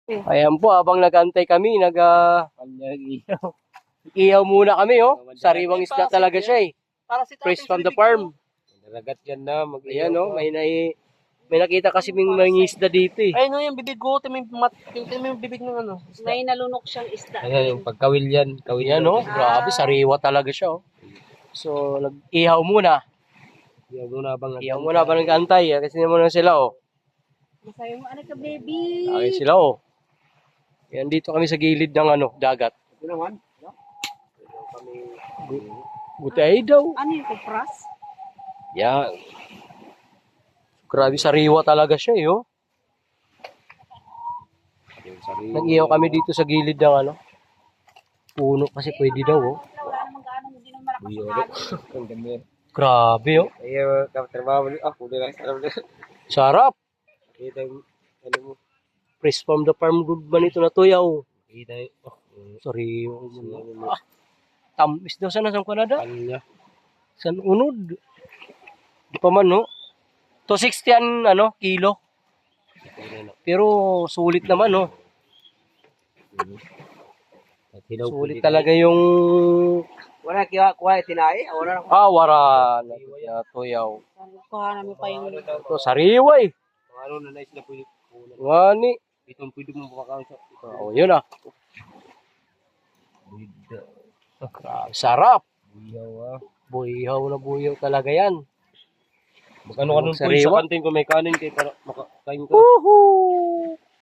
Ayan po, habang nag-antay kami, ihaw muna kami, oh. Sariwang isda talaga siya, eh. Fresh from the farm. Nalagat yan na. Ayan, oh, may nakita kasi may isda dito, eh. Ay, no, yung bibig ko. Tingnan yung bibig ng ano. May nalunok siyang isda. Ayan, yung pagkawil yan. Kawil Ayan, oh, grabe, sariwa talaga siya, oh. So, nag-ihaw muna. Ihaw muna ba nag-antay, kasi muna sila, oh. Masaya mo, anak ka, baby. Okay sila, oh. Ayan, dito kami sa gilid ng dagat. Ito naman. Butay daw. Ano yung kupras? Yan. Grabe, sariwa talaga siya, eh, oh. Nag-ihaw kami dito sa gilid ng puno kasi pwede daw, oh. Wala namang gaano, hindi naman malakas ang halo. Grabe, oh. Ayaw, katrabaho mo. Kunin lang. Sarap. Kita yung, ano mo. Fresh from the farm, good man ito na tuyaw. Kita yung, Sariwa. Tamis daw sana sa Canada. kanya. San unod. Di pa man, no? 260 an, kilo. Pero sulit naman, no? Sulit talaga yung Wala kuha tinay. Wala na. wara na tuyaw. Kuha namin pa yung... Ito, sariwa, eh. Ano na nice na pwede. Ngani. Itong pwede mo makakain sa. Oh, yun, ah. Grabe, sarap. Buyaw Buyaw na buyaw talaga yan. Mag-ano ka nun po Sariwa. sa kantin kung may kanin kayo para makakain ka. Woohoo!